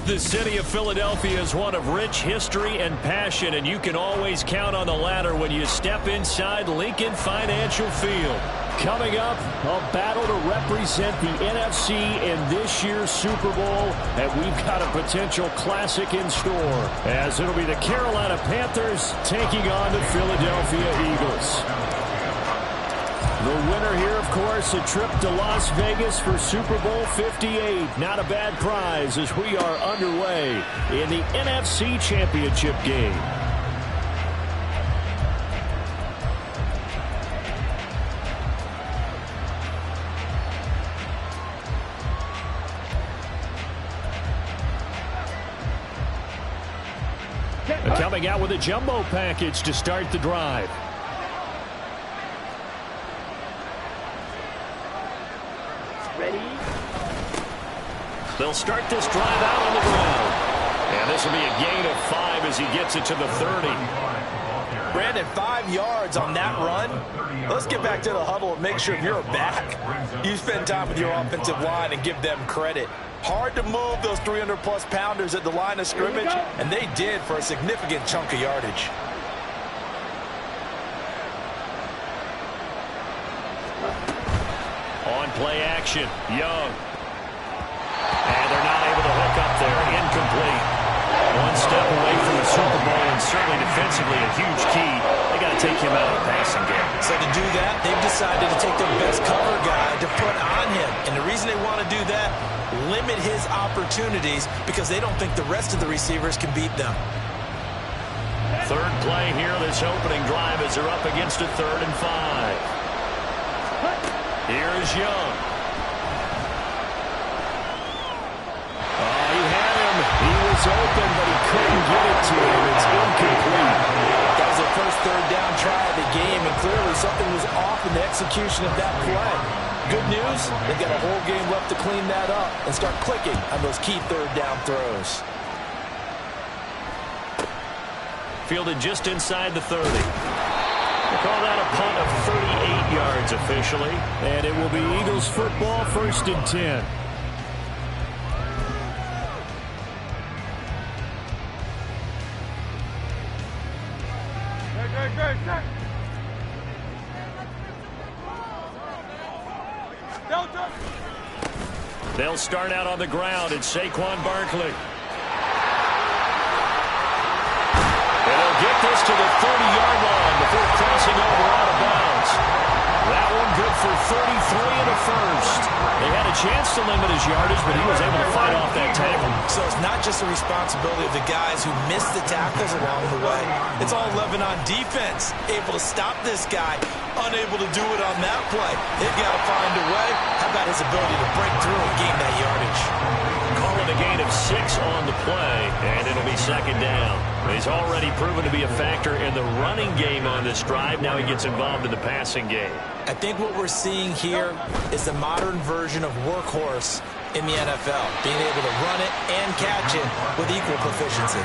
The city of Philadelphia is one of rich history and passion, and you can always count on the latter when you step inside Lincoln Financial Field. Coming up, a battle to represent the NFC in this year's Super Bowl, and we've got a potential classic in store, as it'll be the Carolina Panthers taking on the Philadelphia Eagles. The winner here, of course, a trip to Las Vegas for Super Bowl 58. Not a bad prize as we are underway in the NFC Championship game. Coming out with a jumbo package to start the drive. Ready? They'll start this drive out on the ground. And this will be a gain of 5 as he gets it to the 30. Brandon, 5 yards on that run. Let's get back to the huddle and make sure if you're back, you spend time with your offensive line and give them credit. Hard to move those 300-plus pounders at the line of scrimmage, and they did for a significant chunk of yardage. On play action, Young. And they're not able to hook up there. Incomplete. One step away from the Super Bowl, and certainly defensively a huge key. They got to take him out of the passing game. So to do that, they've decided to take their best cover guy to put on him. And the reason they want to do that, limit his opportunities because they don't think the rest of the receivers can beat them. Third play here, this opening drive as they're up against a 3rd and 5. Here's Young. Oh, he had him. He was open, but he couldn't get it to him. It's incomplete. That was their first 3rd down try of the game, and clearly something was off in the execution of that play. Good news, they've got a whole game left to clean that up and start clicking on those key 3rd down throws. Fielded just inside the 30. They call that a punt of 38 yards officially. And it will be Eagles football, 1st and 10. They'll start out on the ground. It's Saquon Barkley. And they'll get this to the 30-yard line before crossing over out of bounds. That one good for 33 and a first. They had a chance to limit his yardage, but he was able to fight off that tackle. So it's not just the responsibility of the guys who missed the tackles along the way. It's all 11 on defense. Able to stop this guy, unable to do it on that play. They've got to find a way. How about his ability to break through and gain that yardage? Calling a gain of 6 on the play, and it'll be 2nd down. He's already proven to be a factor in the running game on this drive. Now he gets involved in the passing game. I think what we're seeing here is the modern version of workhorse in the NFL, being able to run it and catch it with equal proficiency.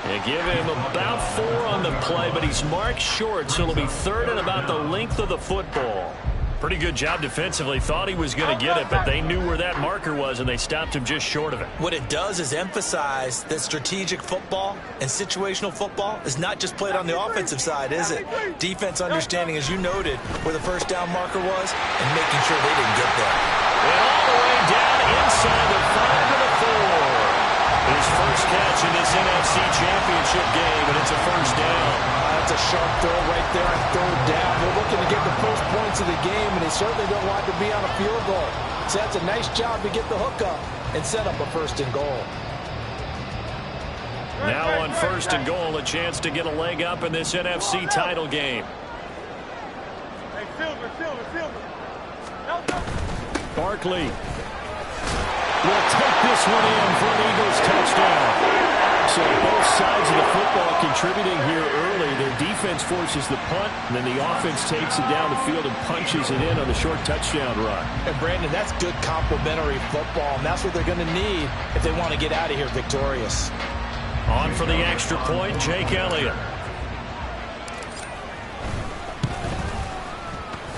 They give him about 4 on the play, but he's marked short, so it'll be 3rd and about the length of the football. Pretty good job defensively. Thought he was going to get it, but they knew where that marker was, and they stopped him just short of it. What it does is emphasize that strategic football and situational football is not just played on the offensive side, is it? Defense understanding, as you noted, where the 1st down marker was and making sure they didn't get there. And all the way down inside the 5 to the 4. His first catch in this NFC Championship game, and it's a 1st down. That's a sharp throw right there on 3rd down. They're looking to get the first points of the game, and they certainly don't want to be on a field goal. So that's a nice job to get the hook up and set up a 1st and goal. Now on 1st and goal, a chance to get a leg up in this NFC title game. Barkley will take this one in for an Eagles touchdown. So both sides of the football contributing here early. Their defense forces the punt, and then the offense takes it down the field and punches it in on the short touchdown run. And Brandon, that's good complementary football, and that's what they're going to need if they want to get out of here victorious. On for the extra point, Jake Elliott.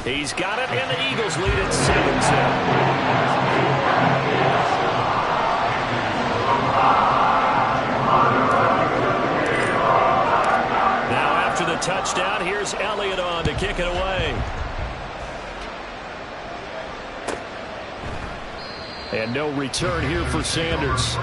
He's got it, and the Eagles lead at 7-0. And no return here for Sanders.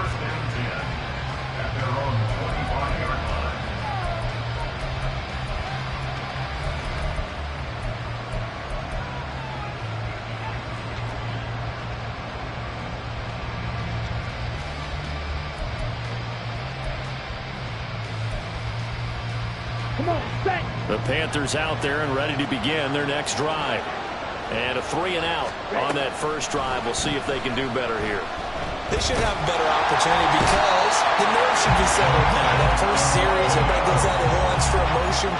The Panthers out there and ready to begin their next drive. And a 3-and-out on that first drive. We'll see if they can do better here. They should have a better opportunity because the nerves should be settled now. That first series, everybody goes out of runs for emotion.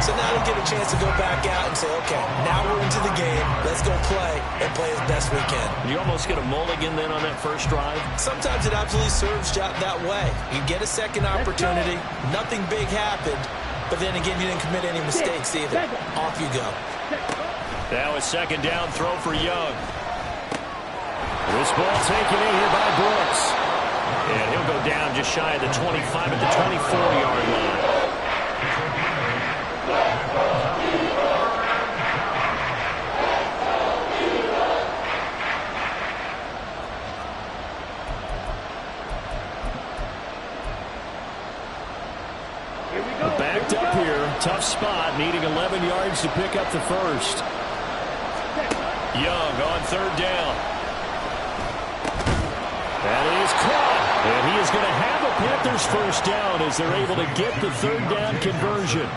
So now they get a chance to go back out and say, okay, now we're into the game. Let's go play and play as best we can. You almost get a mulligan then on that first drive? Sometimes it absolutely serves that way. You get a second opportunity. Nothing big happened. But then again, you didn't commit any mistakes either. Off you go. Now a second down throw for Young. This ball taken in here by Brooks. And he'll go down just shy of the 25 at the 24-yard line. Backed up here. Tough spot. Needing 11 yards to pick up the first. Young on third down. That is caught. And he is going to have a Panthers first down as they're able to get the third down conversion.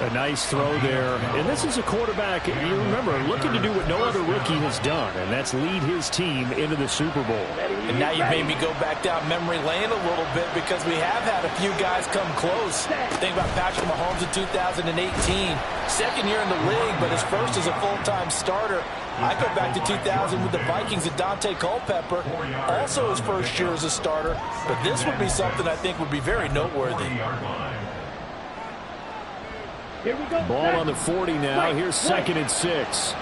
A nice throw there. And this is a quarterback, you remember, looking to do what no other rookie has done, and that's lead his team into the Super Bowl. And now you made me go back down memory lane a little bit because we have had a few guys come close. Think about Patrick Mahomes in 2018. Second year in the league, but his first as a full-time starter. I go back to 2000 with the Vikings and Dante Culpepper, also his first year as a starter. But this would be something I think would be very noteworthy. Here we go. Ball on the 40 now. Here's 2nd and 6.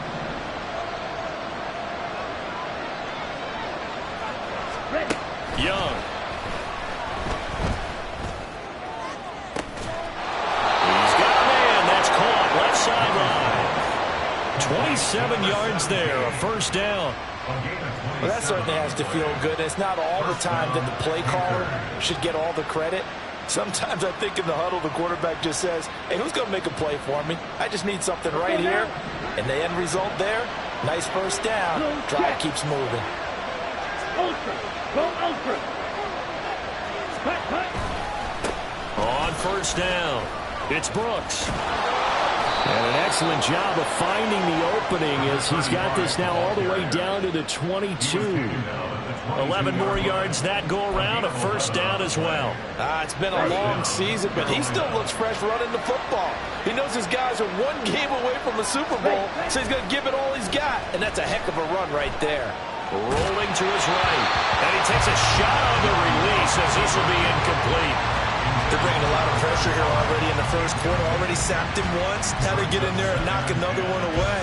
Young. He's got a man. That's caught. Left sideline. 27 yards there. A first down. Well, that certainly has to feel good. It's not all the time that the play caller should get all the credit. Sometimes I think in the huddle, the quarterback just says, hey, who's going to make a play for me? I just need something right here. And the end result there, nice first down. Drive keeps moving. Ultra. Go ultra. Cut. On first down, it's Brooks. And an excellent job of finding the opening as he's got this now all the way down to the 22. 11 more yards that go around, a first down as well. It's been a long season, but he still looks fresh running the football. He knows his guys are one game away from the Super Bowl, so he's going to give it all he's got. And that's a heck of a run right there. Rolling to his right. And he takes a shot on the release as this will be incomplete. They're bringing a lot of pressure here already in the first quarter. Already sacked him once. Now they get in there and knock another one away.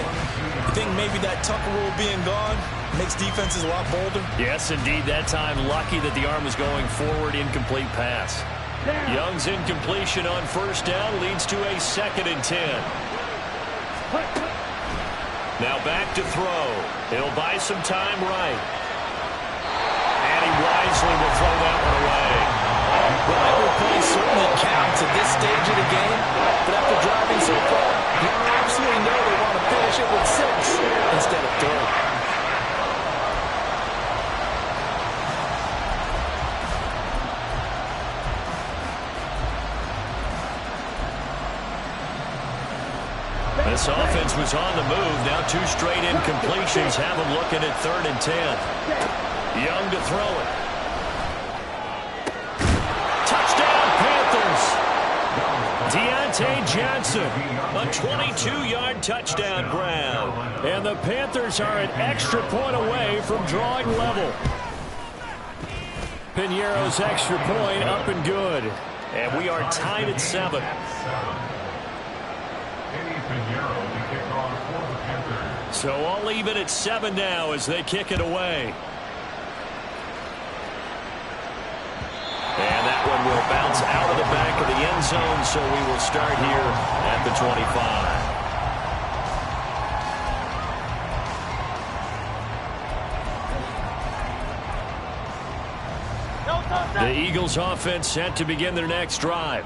You think maybe that Tucker rule being gone makes defenses a lot bolder? Yes, indeed. That time, lucky that the arm was going forward. Incomplete pass. Young's incompletion on first down leads to a 2nd and 10. Now back to throw. He'll buy some time right. And he wisely will throw that one away. Well, every play certainly counts at this stage of the game. But after driving so far, you absolutely know they want to finish it with 6 instead of 3. This offense was on the move. Now 2 straight incompletions have them looking at 3rd and 10. Young to throw it. Touchdown, Panthers. Deontay Johnson, a 22-yard touchdown grab. And the Panthers are an extra point away from drawing level. Piñeiro's extra point up and good. And we are tied at 7. So I'll leave it at 7 now as they kick it away. And that one will bounce out of the back of the end zone, so we will start here at the 25. The Eagles offense set to begin their next drive.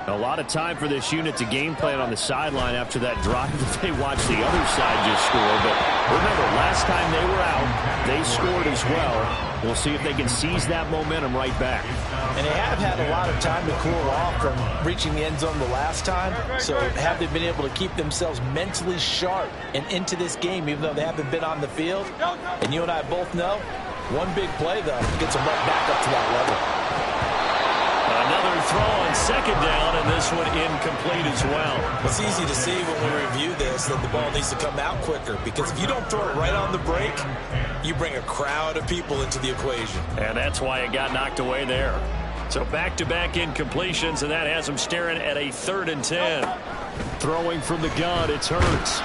A lot of time for this unit to game plan on the sideline after that drive that they watched the other side just score. But remember, last time they were out, they scored as well. We'll see if they can seize that momentum right back. And they have had a lot of time to cool off from reaching the end zone the last time. So have they been able to keep themselves mentally sharp and into this game, even though they haven't been on the field? And you and I both know, one big play, though, gets them right back up to that level. Another throw on second down, and this one incomplete as well. It's easy to see when we review this that the ball needs to come out quicker, because if you don't throw it right on the break, you bring a crowd of people into the equation. And that's why it got knocked away there. So back-to-back incompletions, and that has them staring at a 3rd and 10. Throwing from the gun, it's Hurts.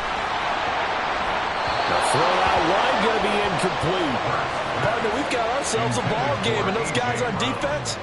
The throw out wide going to be incomplete. Partner, we've got ourselves a ball game, and those guys on defense,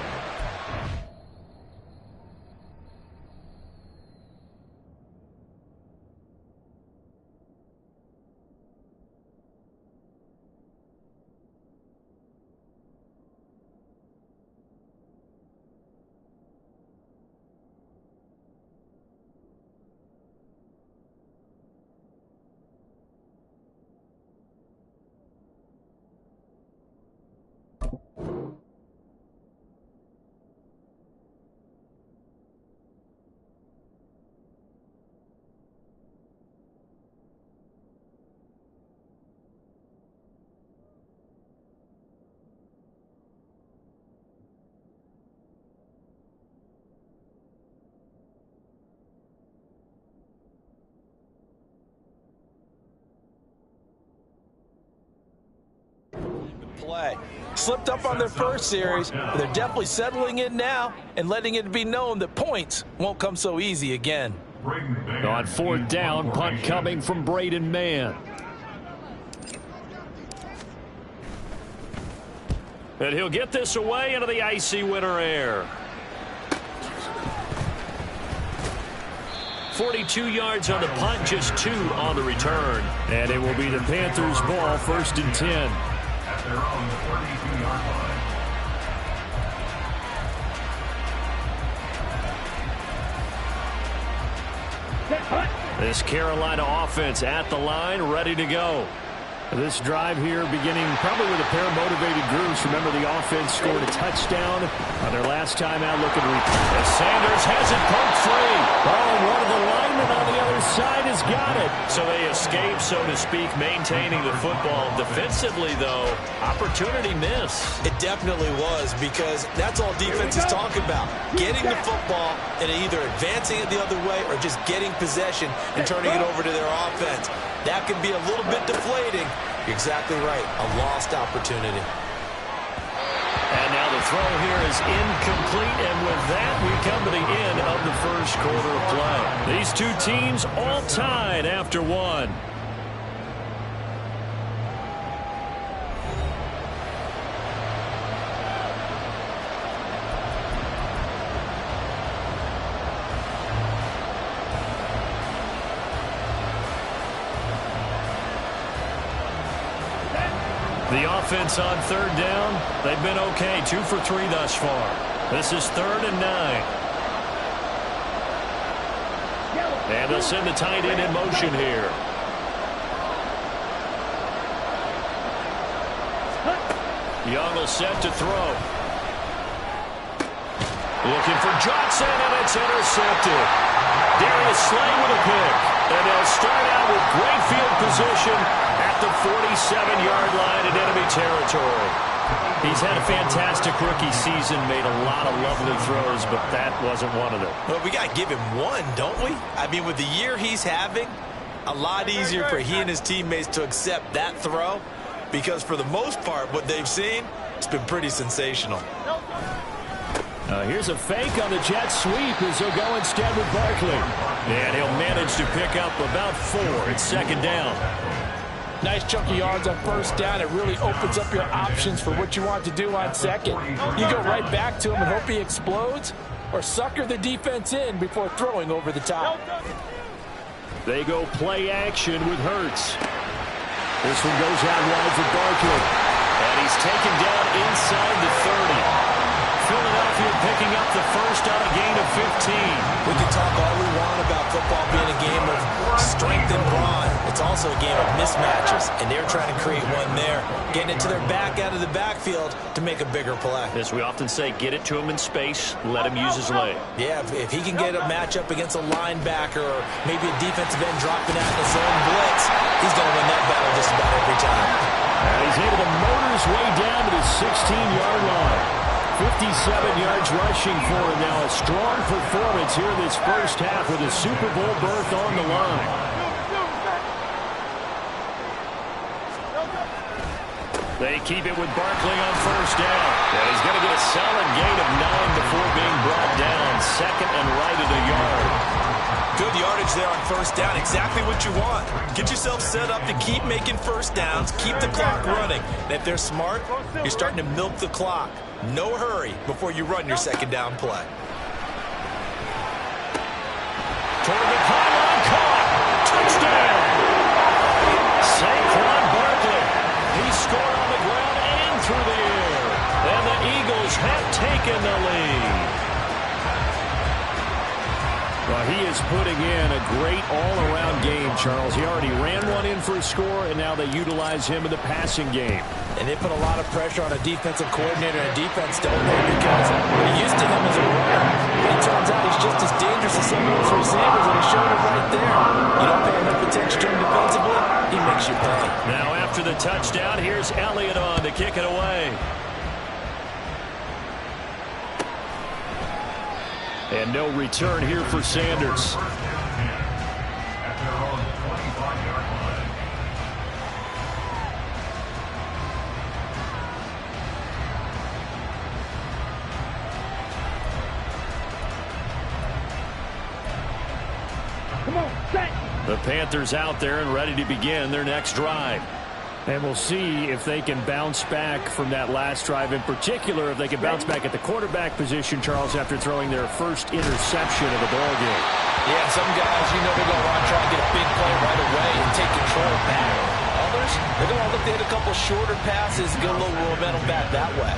play. Slipped up on their first series, but they're definitely settling in now and letting it be known that points won't come so easy again. On 4th down, punt coming from Braden Mann. And he'll get this away into the icy winter air. 42 yards on the punt, just 2 on the return. And it will be the Panthers' ball, 1st and 10. They're on the 32-yard line. This Carolina offense at the line, ready to go. This drive here beginning probably with a pair of motivated groups. Remember, the offense scored a touchdown on their last time out looking to repeat. Sanders has it poked free. Oh, and one of the linemen on the other side has got it. So they escape, so to speak, maintaining the football. Defensively, though, opportunity miss. It definitely was, because that's all defense is talking about. Getting the football and either advancing it the other way or just getting possession and turning it over to their offense. That can be a little bit deflating. You're exactly right. A lost opportunity. And now the throw here is incomplete, and with that, we come to the end of the first quarter of play. These two teams all tied after one. The offense on 3rd down, they've been okay. 2 for 3 thus far. This is 3rd and 9. And they'll send the tight end in motion here. Young will set to throw. Looking for Johnson, and it's intercepted. Darius Slay with a pick. And they'll start out with great field position at the 47-yard line in enemy territory. He's had a fantastic rookie season, made a lot of lovely throws, but that wasn't one of them. Well, we got to give him one, don't we? I mean, with the year he's having, a lot easier for he and his teammates to accept that throw, because for the most part, what they've seen, it's been pretty sensational. Here's a fake on the jet sweep as he'll go instead with Barkley. And he'll manage to pick up about 4. It's 2nd down. Nice chunk of yards on 1st down. It really opens up your options for what you want to do on 2nd. You go right back to him and hope he explodes, or sucker the defense in before throwing over the top. They go play action with Hurts. This one goes out wide for Barkley. And he's taken down inside the 30. the first on a gain of 15. We can talk all we want about football being a game of strength and brawn. It's also a game of mismatches, and they're trying to create one there, getting it to their back out of the backfield to make a bigger play. As we often say, get it to him in space, let him use his leg. Yeah, if he can get a matchup against a linebacker or maybe a defensive end dropping out in his own blitz, he's going to win that battle just about every time. And he's able to motor his way down to the 16-yard line. 57 yards rushing for him now. A strong performance here this first half with a Super Bowl berth on the line. They keep it with Barkley on first down. And he's going to get a solid gain of 9 before being brought down. Second and right at a yard. Good yardage there on first down. Exactly what you want. Get yourself set up to keep making first downs. Keep the clock running. And if they're smart, you're starting to milk the clock. No hurry before you run your second down play. Toward the pylon, caught. Touchdown. Saquon Barkley. He scored on the ground and through the air. And the Eagles have taken the lead. Well, he is putting in a great all-around game, Charles. He already ran one in for a score, and now they utilize him in the passing game. And they put a lot of pressure on a defensive coordinator and defense, don't they? Because they're used to him as a runner. But it turns out he's just as dangerous as some of those receivers, and he showed it right there. You don't pay enough attention to him defensively, he makes you pay. Now after the touchdown, here's Elliott on to kick it away. And no return here for Sanders. At their own 25-yard line. Come on, set. The Panthers out there and ready to begin their next drive. And we'll see if they can bounce back from that last drive. In particular, if they can bounce back at the quarterback position, Charles, after throwing their first interception of the ballgame. Yeah, some guys, you know, they're going to want to try and get a big play right away and take control back. Others, they're going to look to hit a couple shorter passes, get a little momentum back that way.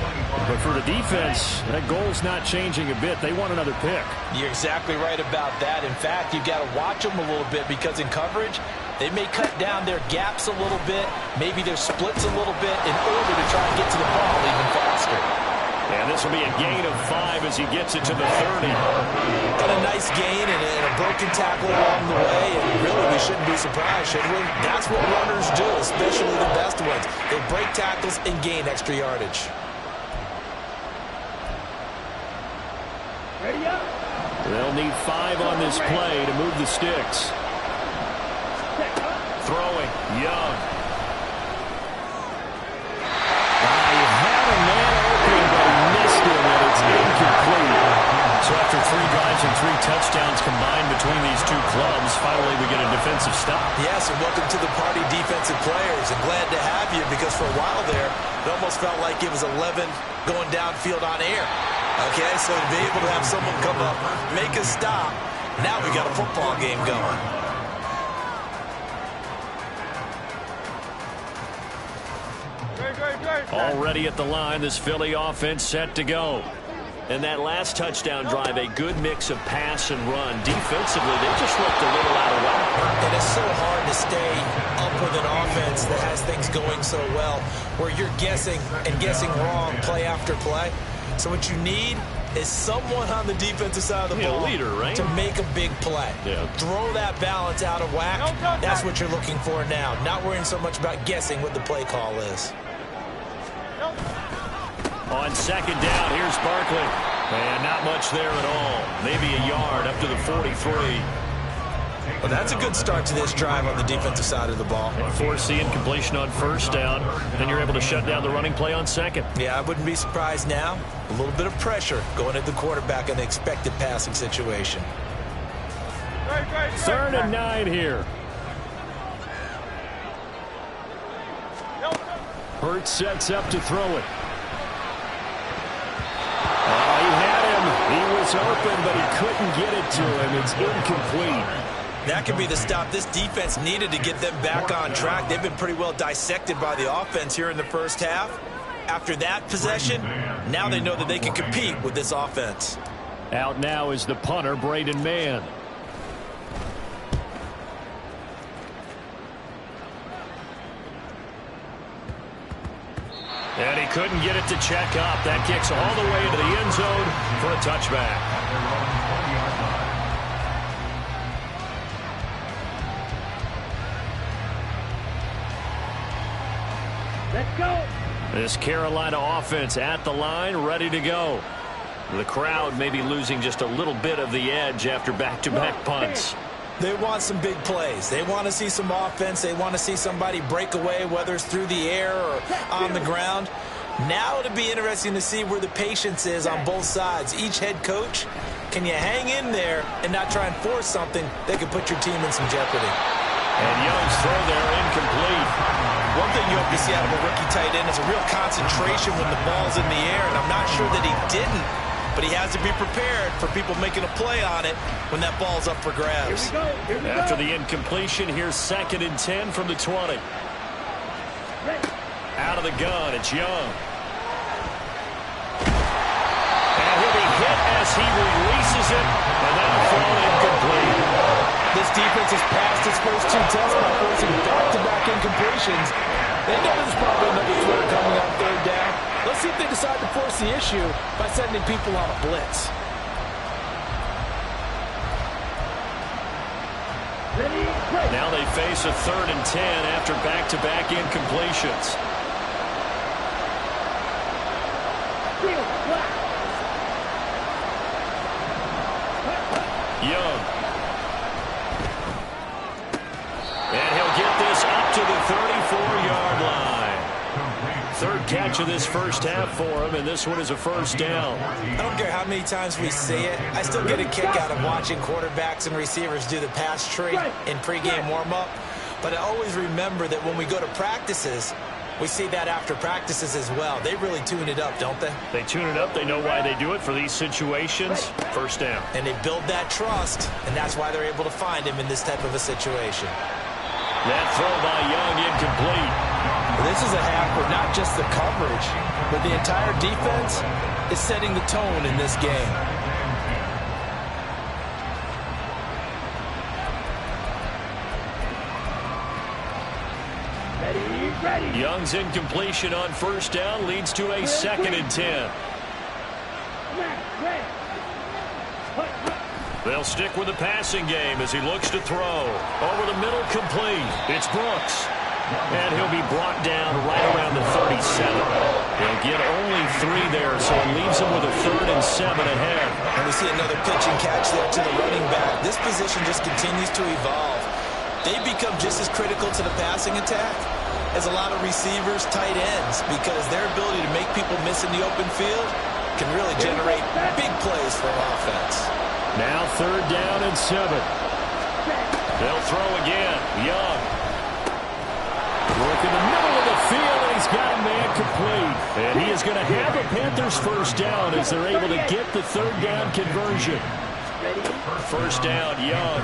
But for the defense, that goal's not changing a bit. They want another pick. You're exactly right about that. In fact, you've got to watch them a little bit because in coverage, they may cut down their gaps a little bit, maybe their splits a little bit in order to try and get to the ball even faster. And this will be a gain of 5 as he gets it to the 30. Got a nice gain and a broken tackle along the way, and really we shouldn't be surprised, should we? That's what runners do, especially the best ones. They break tackles and gain extra yardage. Ready up. They'll need 5 on this play to move the sticks. Throwing, Young. He had a man open, but he missed him, and it's incomplete. So after 3 drives and 3 touchdowns combined between these two clubs, finally we get a defensive stop. Yes, and welcome to the party, defensive players, and glad to have you because for a while there, it almost felt like it was 11 going downfield on air. Okay, so to be able to have someone come up, make a stop, now we got a football game going. Already at the line, this Philly offense set to go. And that last touchdown drive, a good mix of pass and run. Defensively, they just looked a little out of whack. And it's so hard to stay up with an offense that has things going so well, where you're guessing and guessing wrong play after play. So what you need is someone on the defensive side of the ball leader, right? to make a big play. Yeah. Throw that balance out of whack. That's what you're looking for now. Not worrying so much about guessing what the play call is. On second down, here's Barkley. And not much there at all. Maybe a yard up to the 43. Well, that's a good start to this drive on the defensive side of the ball. Forcing incompletion on first down. Then you're able to shut down the running play on second. Yeah, I wouldn't be surprised now. A little bit of pressure going at the quarterback in the expected passing situation. 3rd and 9 here. Hurts sets up to throw it. He had him. He was open, but he couldn't get it to him. It's incomplete. That could be the stop this defense needed to get them back on track. They've been pretty well dissected by the offense here in the first half. After that possession, now they know that they can compete with this offense. Out now is the punter, Braden Mann. And he couldn't get it to check up. That kicks all the way into the end zone for a touchback. Let's go. This Carolina offense at the line, ready to go. The crowd may be losing just a little bit of the edge after back-to-back punts. They want some big plays. They want to see some offense. They want to see somebody break away, whether it's through the air or on the ground. Now it'll be interesting to see where the patience is on both sides. Each head coach, can you hang in there and not try and force something that could put your team in some jeopardy? And Young's throw there incomplete. One thing you hope to see out of a rookie tight end is a real concentration when the ball's in the air, and I'm not sure that he didn't. But he has to be prepared for people making a play on it when that ball's up for grabs. Here we go. After the incompletion, here's 2nd and 10 from the 20. Out of the gun, it's Young. And he'll be hit as he releases it, and that'll fall incomplete. This defense has passed its first 2 tests by forcing back-to-back incompletions. They know there's probably another throw coming on 3rd down. Let's see if they decide to force the issue by sending people on a blitz. Now they face a 3rd and 10 after back-to-back incompletions. Young. And he'll get this up to the 34-yard line. 3rd catch of this first half for him, and this one is a 1st down. I don't care how many times we see it. I still get a kick out of watching quarterbacks and receivers do the pass tree in pregame warm-up. But I always remember that when we go to practices, we see that after practices as well. They really tune it up, don't they? They tune it up. They know why they do it for these situations. 1st down. And they build that trust, and that's why they're able to find him in this type of a situation. That throw by Young incomplete. This is a half where not just the coverage, but the entire defense is setting the tone in this game. Ready. Young's incompletion on 1st down leads to a 2nd and 10. They'll stick with the passing game as he looks to throw. Over the middle, complete. It's Brooks. And he'll be brought down right around the 37. He'll get only 3 there, so it leaves him with a 3rd and 7 ahead. And we see another pitch and catch there to the running back. This position just continues to evolve. They become just as critical to the passing attack as a lot of receivers, tight ends, because their ability to make people miss in the open field can really generate big plays for an offense. Now 3rd down and 7. They'll throw again. Young. Work in the middle of the field, and he's got a man complete. And he is going to have a Panthers 1st down as they're able to get the 3rd down conversion. 1st down, Young.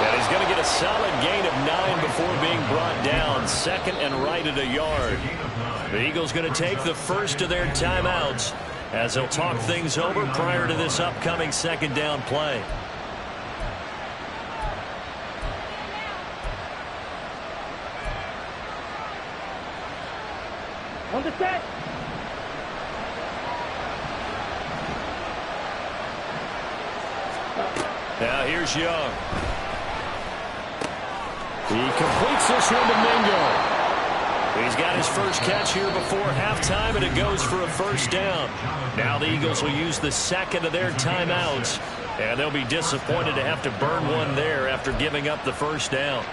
And he's going to get a solid gain of 9 before being brought down. 2nd and right at a yard. The Eagles going to take the first of their timeouts as they'll talk things over prior to this upcoming 2nd down play. On the set. Now here's Young. He completes this one to Mingo. He's got his first catch here before halftime, and it goes for a 1st down. Now the Eagles will use the 2nd of their timeouts, and they'll be disappointed to have to burn one there after giving up the 1st down.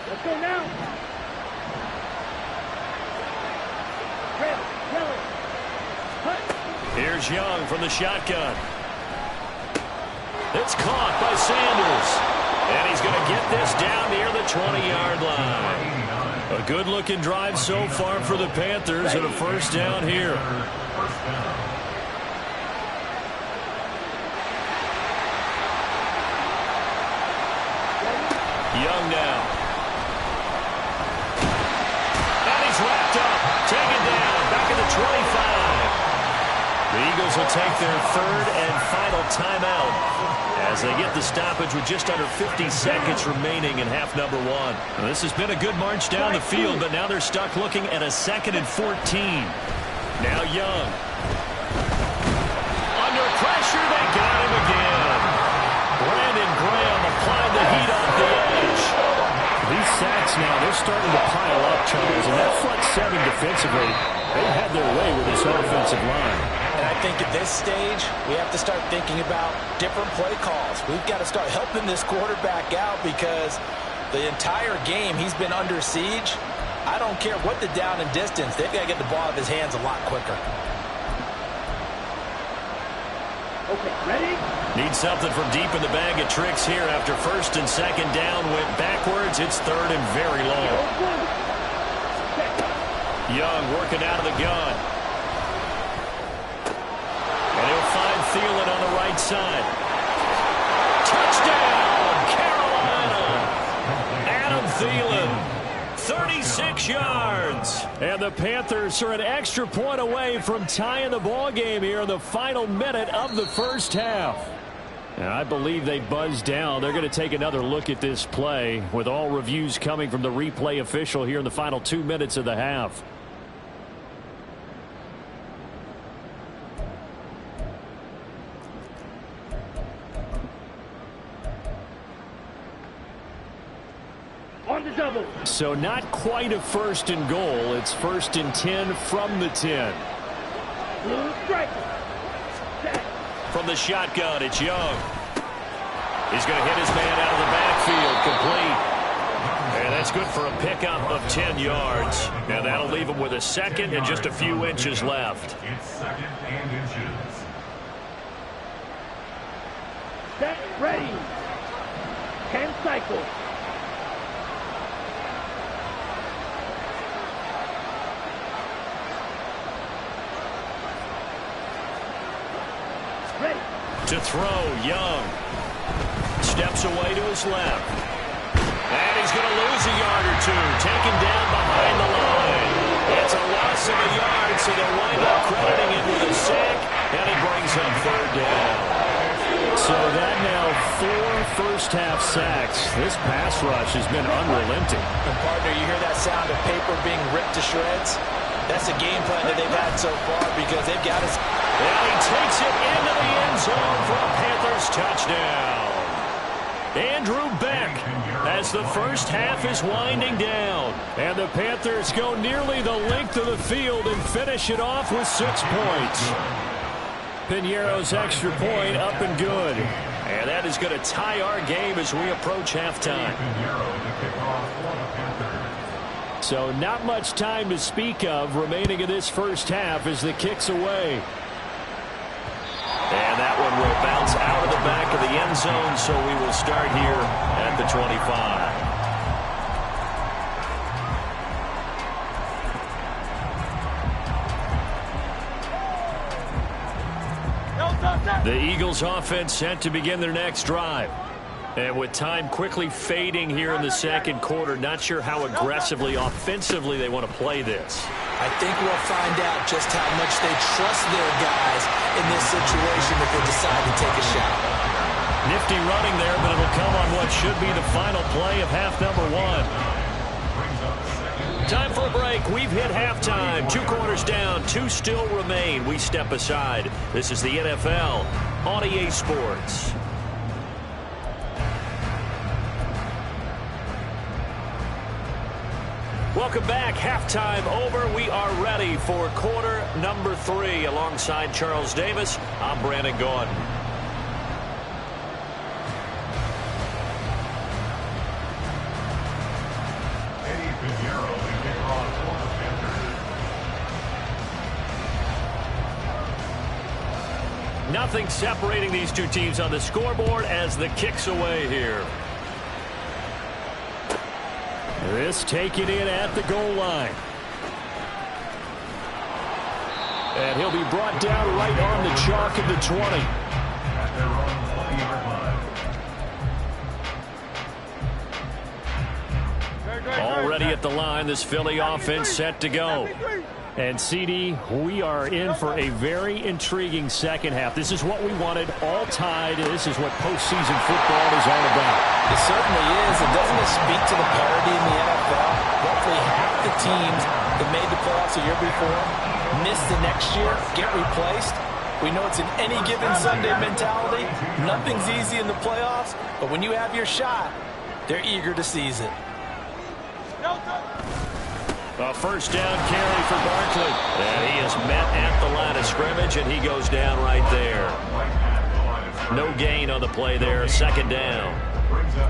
Let's go now. Here's Young from the shotgun. It's caught by Sanders. And he's going to get this down near the 20-yard line. A good-looking drive so far for the Panthers, and a 1st down here. Young now. Eagles will take their third and final timeout as they get the stoppage with just under 50 seconds remaining in half number one. Well, this has been a good march down the field, but now they're stuck looking at a 2nd and 14. Now Young. Under pressure, they got him again. Brandon Graham applied the heat off the edge. These sacks now, they're starting to pile up, Charles, and that front seven defensively, they've had their way with this offensive line. And I think at this stage, we have to start thinking about different play calls. We've got to start helping this quarterback out because the entire game he's been under siege. I don't care what the down and distance, they've got to get the ball out of his hands a lot quicker. Okay, ready? Need something from deep in the bag of tricks here after 1st and 2nd down went backwards. It's 3rd and very long. Young working out of the gun. And he'll find Thielen on the right side. Touchdown, Carolina! Adam Thielen. 36 yards. And the Panthers are an extra point away from tying the ball game here in the final minute of the first half. And I believe they buzzed down. They're going to take another look at this play with all reviews coming from the replay official here in the final 2 minutes of the half. On the double. So not quite a 1st and goal. It's 1st and 10 from the 10. Blue strike. Set. From the shotgun, it's Young. He's going to hit his man out of the backfield, complete. And that's good for a pickup of 10 yards. Now that'll leave him with a 2nd and just a few inches left. It's 2nd and inches. Set. Ready. 10 cycles. Ready. To throw, Young. Steps away to his left. And he's going to lose a yard or two. Taken down behind the line. It's a loss of a yard, so they'll wind up crediting him with a sack. And he brings up 3rd down. So that now 4 first-half sacks. This pass rush has been unrelenting. And partner, you hear that sound of paper being ripped to shreds? That's a game plan that they've had so far because they've got his... And he takes it into the end zone for a Panthers touchdown. Andrew Beck as the first half is winding down. And the Panthers go nearly the length of the field and finish it off with 6 points. Piñeiro's extra point up and good. And that is going to tie our game as we approach halftime. So not much time to speak of remaining in this first half as the kick's away. And that one will bounce out of the back of the end zone, so we will start here at the 25. The Eagles offense set to begin their next drive. And with time quickly fading here in the 2nd quarter, not sure how aggressively, offensively they want to play this. I think we'll find out just how much they trust their guys in this situation if they decide to take a shot. Nifty running there, but it'll come on what should be the final play of half number one. Time for a break. We've hit halftime. 2 quarters down, 2 still remain. We step aside. This is the NFL on EA Sports. Welcome back. Halftime over. We are ready for quarter number 3. Alongside Charles Davis, I'm Brandon Gaudin. Eddie Piñeiro and kickoff for the Panthers. Nothing separating these two teams on the scoreboard as the kick's away here. This taken in at the goal line. And he'll be brought down right on the chalk of the 20. At their own 20-yard line. Already at the line, this Philly offense set to go. And CD, we are in for a very intriguing second half. This is what we wanted, all tied. This is what postseason football is all about. It certainly is. And doesn't it speak to the parity in the NFL? Roughly half the teams that made the playoffs a year before miss the next year, get replaced. We know it's an any given Sunday mentality. Nothing's easy in the playoffs, but when you have your shot, they're eager to seize it. A first down carry for Barkley. And he is met at the line of scrimmage, and he goes down right there. No gain on the play there, second down.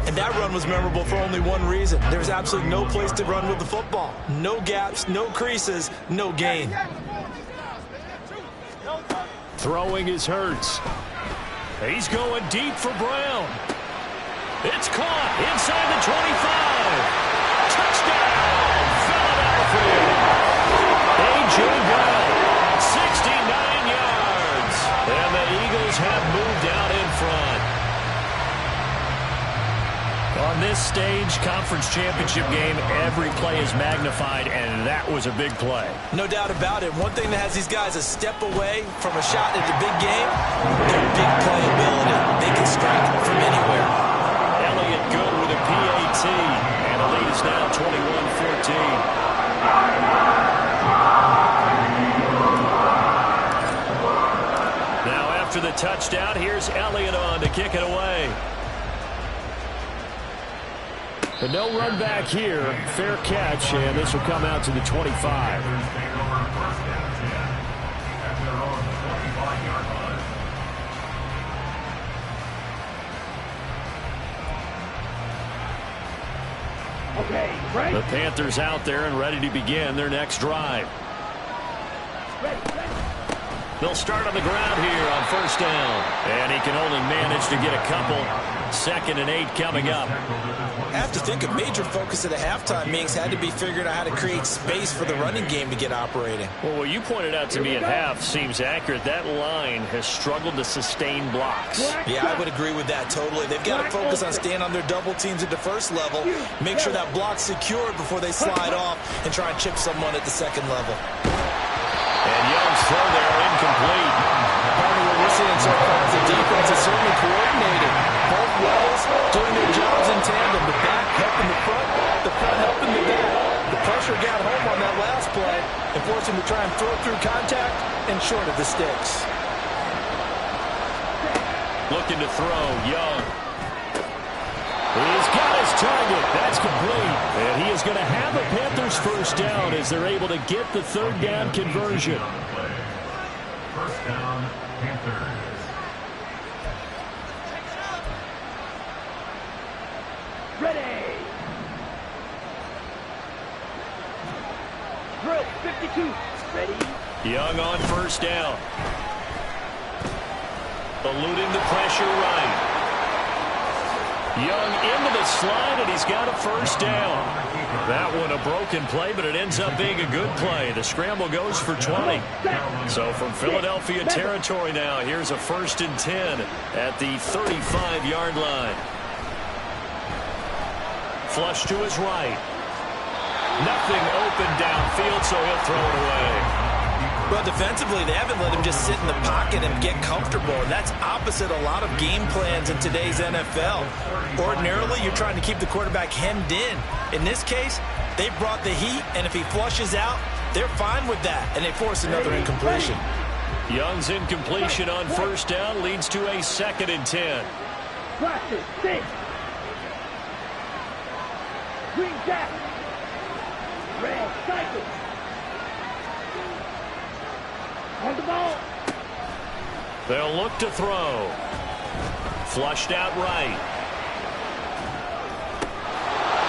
And that run was memorable for only one reason. There's absolutely no place to run with the football. No gaps, no creases, no gain. Throwing is Hurts. He's going deep for Brown. It's caught inside the 25. Touchdown, Philadelphia. A.J. Brown, 69 yards. And the Eagles have moved out in front. On this stage, conference championship game, every play is magnified, and that was a big play. No doubt about it. One thing that has these guys a step away from a shot at the big game, their big play ability. They can strike from anywhere. Elliott good with a PAT, and the lead is now 21-14. Now after the touchdown, here's Elliott on to kick it away. But no run back here. Fair catch, and this will come out to the 25. Okay, right. The Panthers out there and ready to begin their next drive. Ready. They'll start on the ground here on first down. And he can only manage to get a couple. 2nd and 8 coming up. I have to think a major focus at the halftime meetings had to be figuring out how to create space for the running game to get operating. Well, what you pointed out to me at half seems accurate. That line has struggled to sustain blocks. Yeah, I would agree with that totally. They've got to focus on staying on their double teams at the first level, make sure that block's secured before they slide off and try and chip someone at the second level. And Young's throw there incomplete. Part of what we're seeing so far is the defense is certainly coordinated. Both levels doing their jobs in tandem. The back helping the front helping the back. The pressure got home on that last play and forced him to try and throw through contact and short of the sticks. Looking to throw, Young. He's got his target. That's complete. And he is going to have a Panthers first down as they're able to get the third down conversion. First down, Panthers. Ready. Drill 52. Ready. Young on first down. Eluding the pressure right. Young into the slide, and he's got a first down. That one a broken play, but it ends up being a good play. The scramble goes for 20. So from Philadelphia territory now, here's a 1st and 10 at the 35-yard line. Flush to his right. Nothing open downfield, so he'll throw it away. Well, defensively, they haven't let him just sit in the pocket and get comfortable, and that's opposite a lot of game plans in today's NFL. Ordinarily, you're trying to keep the quarterback hemmed in. In this case, they brought the heat, and if he flushes out, they're fine with that, and they force another incompletion. Young's incompletion on first down leads to a 2nd and 10. Practice 6. Green jack. Red cycle. On the ball. They'll look to throw. Flushed out right.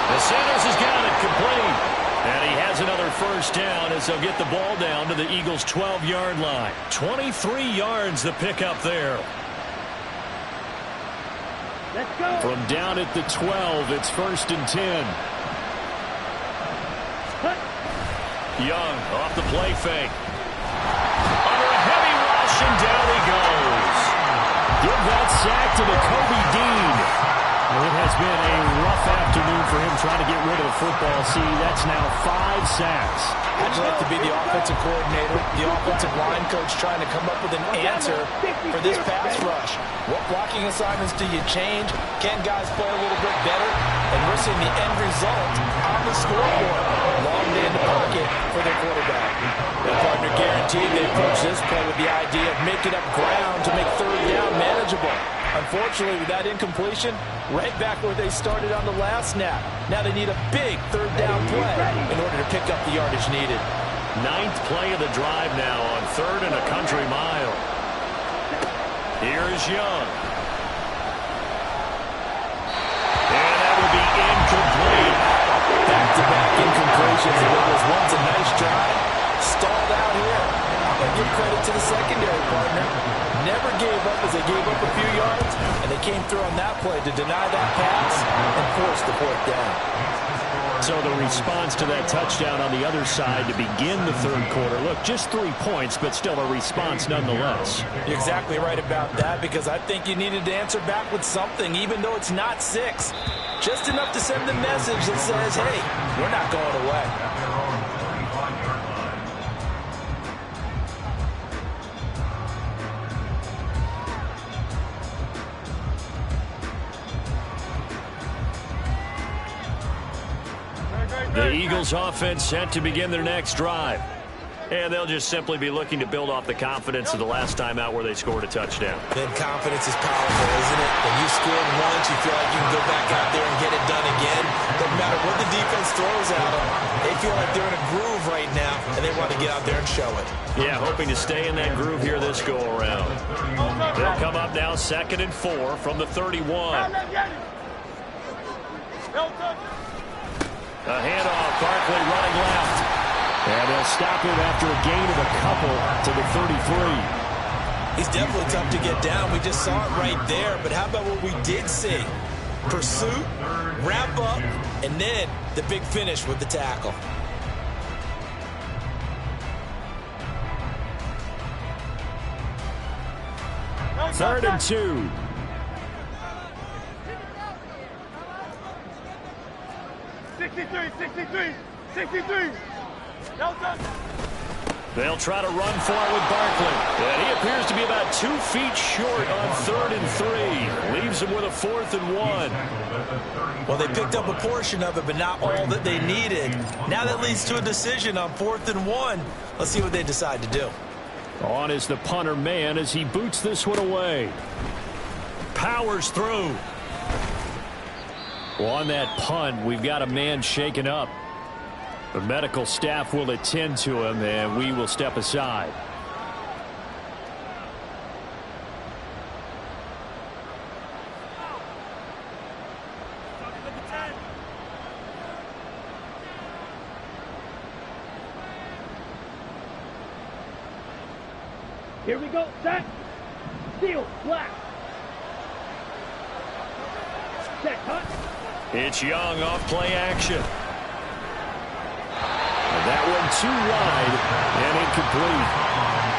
The Sanders has got it complete. And he has another first down as they'll get the ball down to the Eagles' 12-yard line. 23 yards the pickup there. Let's go. From down at the 12, it's 1st and 10. Young off the play fake. Under a heavy rush, and down he goes. Give that sack to the Kobe Dean. It has been a rough afternoon for him trying to get rid of the football. See, that's now 5 sacks. How'd you like to be the offensive coordinator, the offensive line coach trying to come up with an answer for this pass rush? What blocking assignments do you change? Can guys play a little bit better? And we're seeing the end result on the scoreboard. Long day in the pocket for their quarterback. Their partner guaranteed they approach this play with the idea of making up ground to make third down manageable. Unfortunately, with that incompletion, right back where they started on the last snap. Now they need a big third down play in order to pick up the yardage needed. 9th play of the drive now on 3rd and a country mile. Here is Young. And that will be incomplete. Back-to-back incompletions. It was once a nice drive. Stalled out here. And give credit to the secondary partner. Never gave up as they gave up a few yards, and they came through on that play to deny that pass and force the 4th down. So the response to that touchdown on the other side to begin the 3rd quarter. Look, just 3 points, but still a response nonetheless. You're exactly right about that, because I think you needed to answer back with something, even though it's not 6. Just enough to send the message that says, hey, we're not going away. The Eagles offense set to begin their next drive. And they'll just simply be looking to build off the confidence of the last time out where they scored a touchdown. Then confidence is powerful, isn't it? When you scored once, you feel like you can go back out there and get it done again. Doesn't matter what the defense throws at them. They feel like they're in a groove right now, and they want to get out there and show it. Yeah, hoping to stay in that groove here this go-around. They'll come up now 2nd and 4 from the 31. A handoff, Barkley running left. And they'll stop him after a gain of a couple to the 33. He's definitely tough to get down. We just saw it right there. But how about what we did see? Pursuit, wrap up, and then the big finish with the tackle. Third and 2. They'll try to run for it with Barkley. And he appears to be about 2 feet short on 3rd and 3. Leaves him with a 4th and 1. Well, they picked up a portion of it, but not all that they needed. Now that leads to a decision on 4th and 1. Let's see what they decide to do. On is the punter man as he boots this one away. Powers through. Well, on that punt, we've got a man shaken up. The medical staff will attend to him, and we will step aside. Here we go, set. Steal, black. Set, cut. It's Young off play action. And that one too wide and incomplete.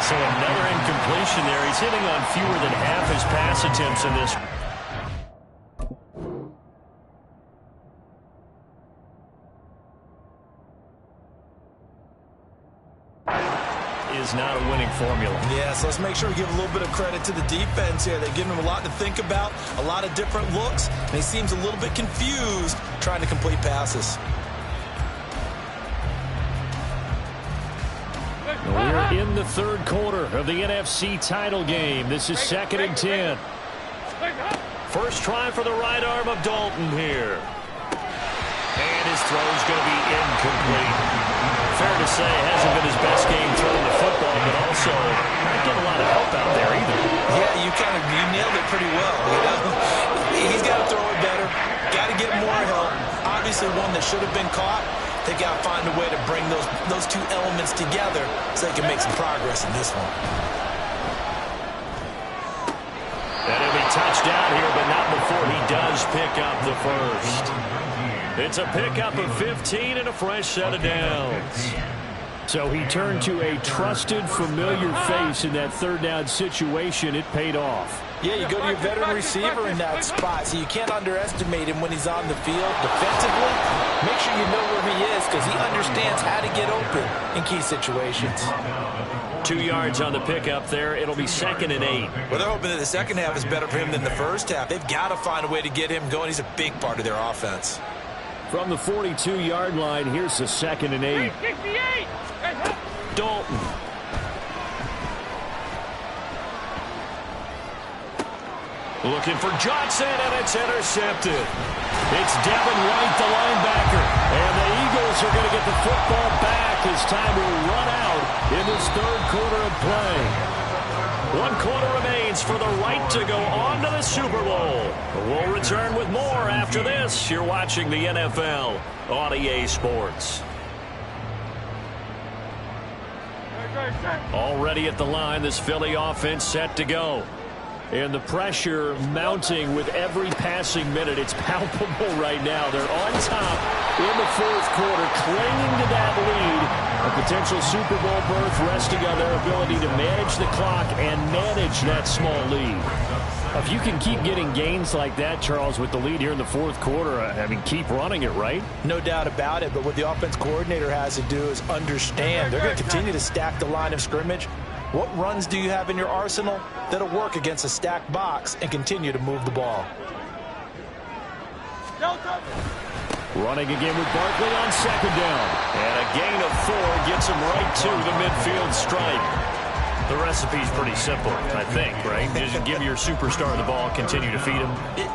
So another incompletion there. He's hitting on fewer than half his pass attempts in this. Is not a winning formula. Yeah, so let's make sure we give a little bit of credit to the defense here. They've given him a lot to think about, a lot of different looks, and he seems a little bit confused trying to complete passes. We're in the 3rd quarter of the NFC title game. This is 2nd and 10. First try for the right arm of Dalton here. And his throw is going to be incomplete. Fair to say, it hasn't been his best game throwing the football, but also not getting a lot of help out there either. Yeah, you nailed it pretty well. You know? He's got to throw it better, got to get more help. Obviously one that should have been caught. They got to find a way to bring those two elements together so they can make some progress in this one. And he'll be touched down here, but not before he does pick up the first. It's a pickup of 15 and a fresh set of downs. So he turned to a trusted, familiar face in that 3rd down situation. It paid off. Yeah, you go to your veteran receiver in that spot, so you can't underestimate him when he's on the field defensively. Make sure you know where he is because he understands how to get open in key situations. 2 yards on the pickup there. It'll be 2nd and 8. Well, they're hoping that the second half is better for him than the first half. They've got to find a way to get him going. He's a big part of their offense. From the 42-yard line, here's the 2nd and 8. Dalton. Looking for Johnson, and it's intercepted. It's Devin White, the linebacker. And the Eagles are going to get the football back as time will run out in this third quarter of play. 1 quarter remains for the right to go on to the Super Bowl. We'll return with more after this. You're watching the NFL on EA Sports. Already at the line, this Philly offense set to go. And the pressure mounting with every passing minute. It's palpable right now. They're on top in the fourth quarter, clinging to that lead. A potential Super Bowl berth resting on their ability to manage the clock and manage that small lead. If you can keep getting gains like that, Charles, with the lead here in the fourth quarter, I mean, keep running it, right? No doubt about it, but what the offense coordinator has to do is understand. They're going to continue to stack the line of scrimmage. What runs do you have in your arsenal that'll work against a stacked box and continue to move the ball? Running again with Barkley on 2nd down. And a gain of 4 gets him right to the midfield stripe. The recipe's pretty simple, I think, right? Just give your superstar the ball, continue to feed him.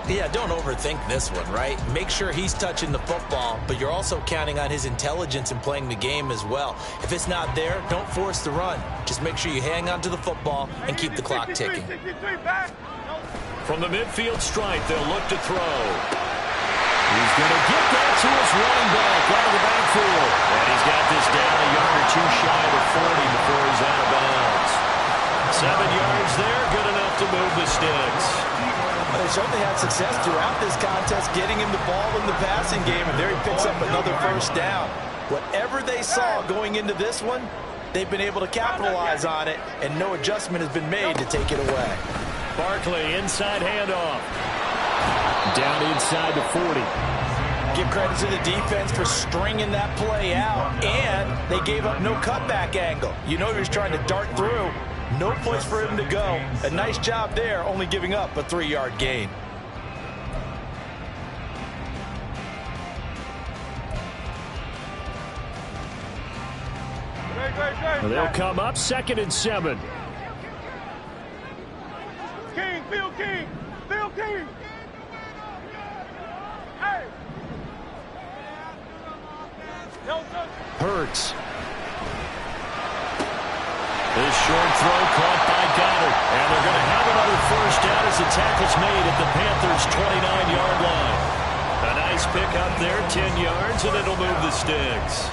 Yeah, don't overthink this one, right? Make sure he's touching the football, but you're also counting on his intelligence in playing the game as well. If it's not there, don't force the run. Just make sure you hang on to the football and keep the clock ticking. From the midfield stripe, they'll look to throw. He's going to get that to his running back out of the backfield. And he's got this down a yard or 2 shy of 40 before he's out of bounds. 7 yards there, good enough to move the sticks. Well, they certainly had success throughout this contest, getting him the ball in the passing game, and there he picks up another first down. Whatever they saw going into this one, they've been able to capitalize on it, and no adjustment has been made to take it away. Barkley, inside handoff. Down inside the 40. Give credit to the defense for stringing that play out, and they gave up no cutback angle. You know he was trying to dart through. No place for him to go. A nice job there, only giving up a 3-yard gain. They'll come up 2nd and 7. King, Bill King, Bill King. Hey. Hurts. This short throw caught by Goddard. And they're going to have another first down as the tackle's made at the Panthers' 29-yard line. A nice pickup there, 10 yards, and it'll move the sticks.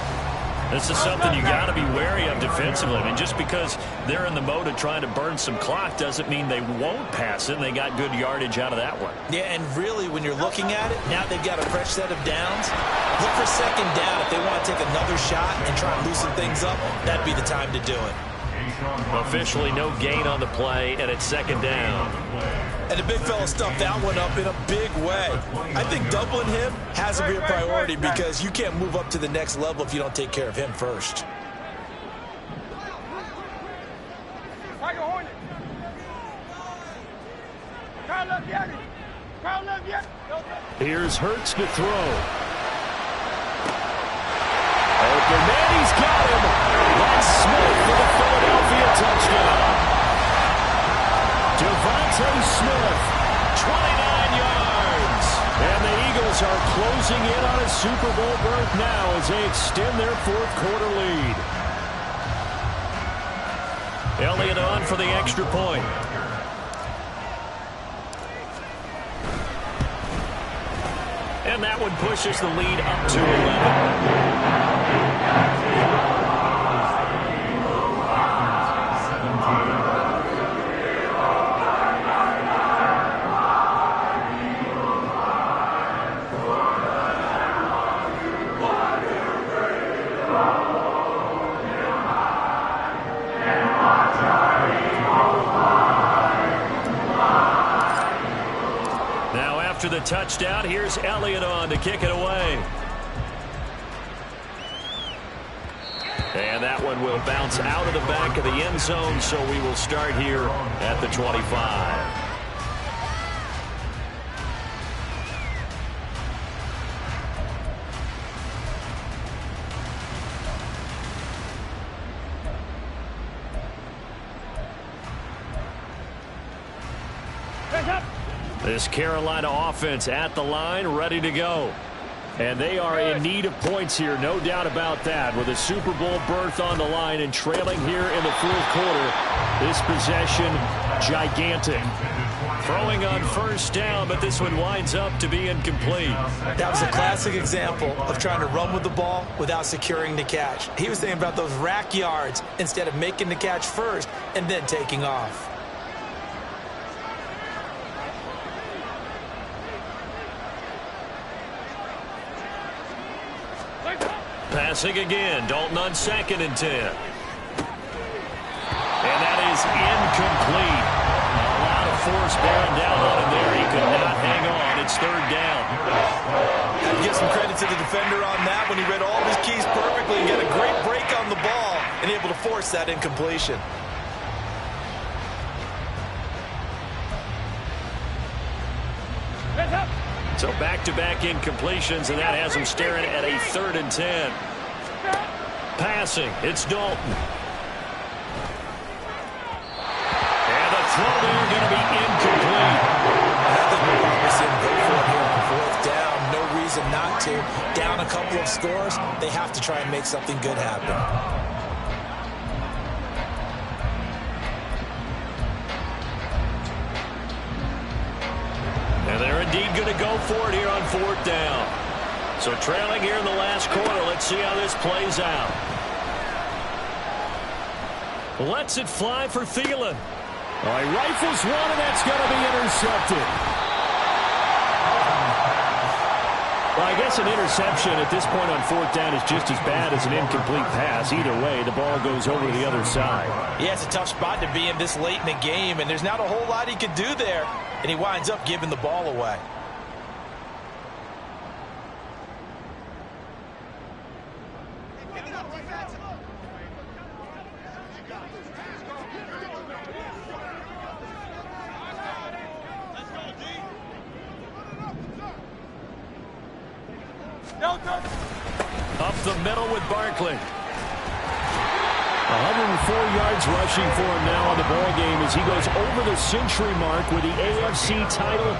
This is something you got to be wary of defensively. I mean, just because they're in the mode of trying to burn some clock doesn't mean they won't pass it. They got good yardage out of that one. Yeah, and really, when you're looking at it, now they've got a fresh set of downs. Look for 2nd down. If they want to take another shot and try and loosen things up, that'd be the time to do it. Officially no gain on the play, and it's 2nd down. And the big fella stuffed that one up in a big way. I think doubling him has to be a priority because you can't move up to the next level if you don't take care of him first. Here's Hurts to throw. Open man, he's got him. That's Smith for the Philadelphia touchdown. Devontae Smith, 29 yards. And the Eagles are closing in on a Super Bowl berth now as they extend their fourth quarter lead. Elliott on for the extra point. And that one pushes the lead up to 11. touchdown. Here's Elliott on to kick it away. And that one will bounce out of the back of the end zone, so we will start here at the 25. This Carolina offense at the line, ready to go. And they are in need of points here, no doubt about that. With a Super Bowl berth on the line and trailing here in the fourth quarter, this possession, gigantic. Throwing on first down, but this one winds up to be incomplete. That was a classic example of trying to run with the ball without securing the catch. He was thinking about those rack yards instead of making the catch first and then taking off. Passing again, Dalton on 2nd and 10. And that is incomplete. A lot of force bearing down on him there. He could not hang on. It's 3rd down. I'd give some credit to the defender on that when he read all of his keys perfectly and got a great break on the ball and able to force that incompletion. So back-to-back incompletions, and that has him staring at a 3rd and 10. Passing, it's Dalton. And the throw there going to be incomplete. I think we'll probably see him go for it here on 4th down. No reason not to. Down a couple of scores, they have to try and make something good happen. And they're indeed going to go for it here on 4th down. So trailing here in the last quarter. Let's see how this plays out. Lets it fly for Thielen. Oh, he rifles one, and that's going to be intercepted. Well, I guess an interception at this point on 4th down is just as bad as an incomplete pass. Either way, the ball goes over to the other side. Yeah, it's a tough spot to be in this late in the game, and there's not a whole lot he could do there, and he winds up giving the ball away. Up the middle with Barkley. 104 yards rushing for him now on the ball game as he goes over the century mark with the AFC title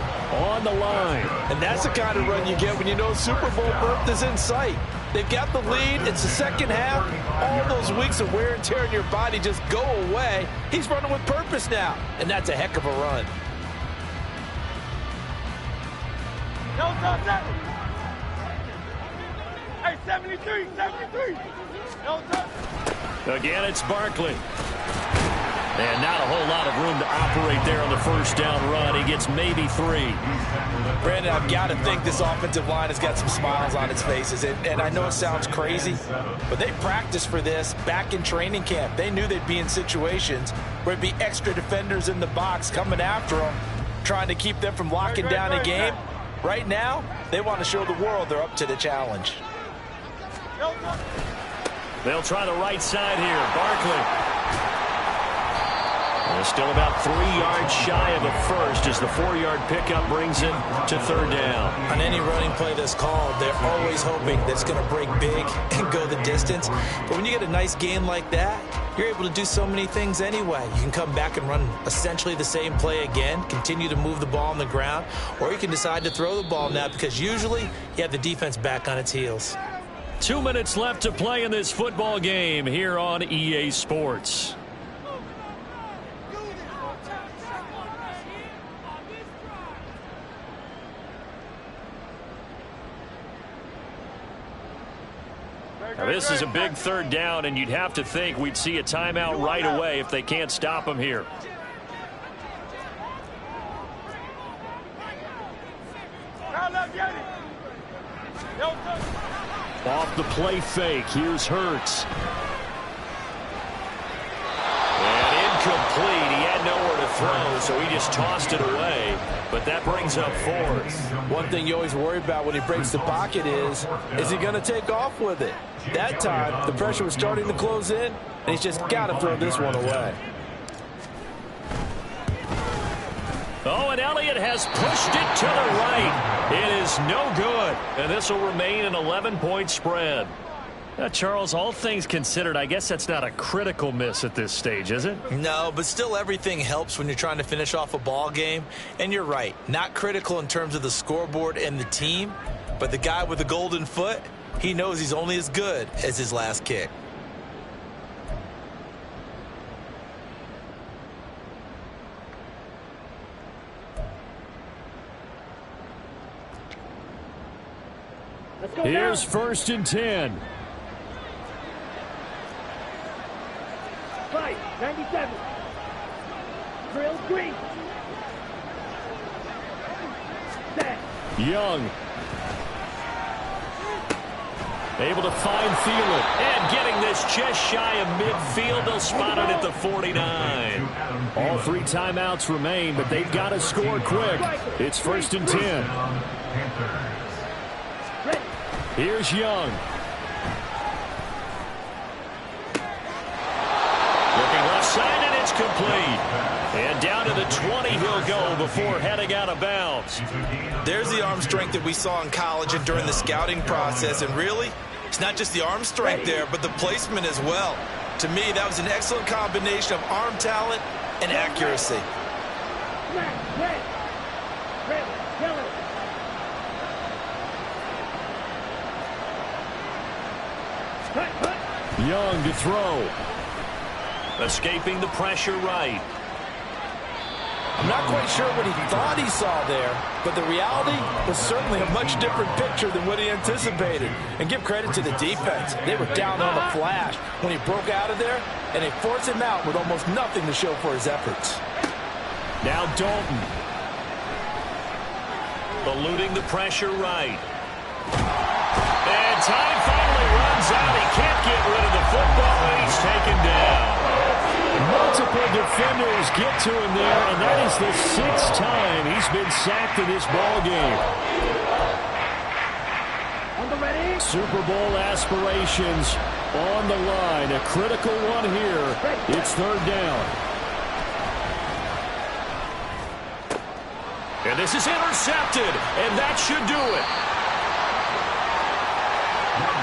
on the line. And that's the kind of run you get when you know Super Bowl berth is in sight. They've got the lead. It's the second half. All those weeks of wear and tear in your body just go away. He's running with purpose now, and that's a heck of a run. Hey, 73, 73. Again, it's Barkley. And not a whole lot of room to operate there on the first down run. He gets maybe 3. Brandon, I've got to think this offensive line has got some smiles on its faces. And I know it sounds crazy, but they practiced for this back in training camp. They knew they'd be in situations where there'd be extra defenders in the box coming after them, trying to keep them from locking down a game. Right now, they want to show the world they're up to the challenge. They'll try the right side here. Barkley. They're still about 3 yards shy of a first as the 4-yard pickup brings it to 3rd down. On any running play that's called, they're always hoping that it's going to break big and go the distance. But when you get a nice gain like that, you're able to do so many things anyway. You can come back and run essentially the same play again, continue to move the ball on the ground, or you can decide to throw the ball now because usually you have the defense back on its heels. 2 minutes left to play in this football game here on EA Sports. Now, this is a big 3rd down, and you'd have to think we'd see a timeout right away if they can't stop him here. Off the play fake, here's Hurts. And incomplete. He had nowhere to throw, so he just tossed it away. But that brings up fourth. One thing you always worry about when he breaks the pocket is he going to take off with it? That time, the pressure was starting to close in, and he's just got to throw this one away. Oh, and Elliott has pushed it to the right. It is no good, and this will remain an 11-point spread. Charles, all things considered, I guess that's not a critical miss at this stage, is it? No, but still everything helps when you're trying to finish off a ball game. And you're right, not critical in terms of the scoreboard and the team, but the guy with the golden foot, he knows he's only as good as his last kick. Here's first and 10. Fight, 97. Drill green. Set. Young. Able to find Thielen. And getting this just shy of midfield. They'll spot it at the 49. All 3 timeouts remain, but they've got to score quick. It's first and 10. Here's Young. Looking left side, and it's complete. And down to the 20 he'll go before heading out of bounds. There's the arm strength that we saw in college and during the scouting process. And really, it's not just the arm strength there, but the placement as well. To me, that was an excellent combination of arm talent and accuracy. Young to throw. Escaping the pressure right. I'm not quite sure what he thought he saw there, but the reality was certainly a much different picture than what he anticipated. And give credit to the defense. They were down on the flash when he broke out of there, and they forced him out with almost nothing to show for his efforts. Now Dalton. Eluding the pressure right. And time finally runs out. He can't get rid of the football, and he's taken down. Multiple defenders get to him there, and that is the 6th time he's been sacked in this ball game. Super Bowl aspirations on the line. A critical one here. It's 3rd down. And this is intercepted, and that should do it.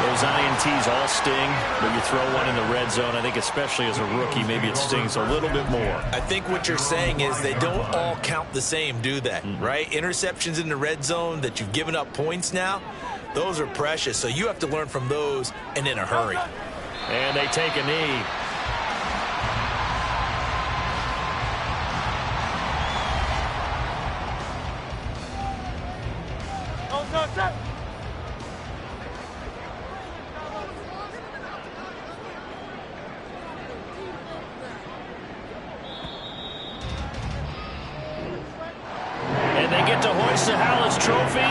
Those INTs all sting, but you throw one in the red zone, I think especially as a rookie, maybe it stings a little bit more. I think what you're saying is they don't all count the same, do they? Right? Interceptions in the red zone that you've given up points now, those are precious. So you have to learn from those and in a hurry. And they take a knee. And they get to hoist the Hallis Trophy.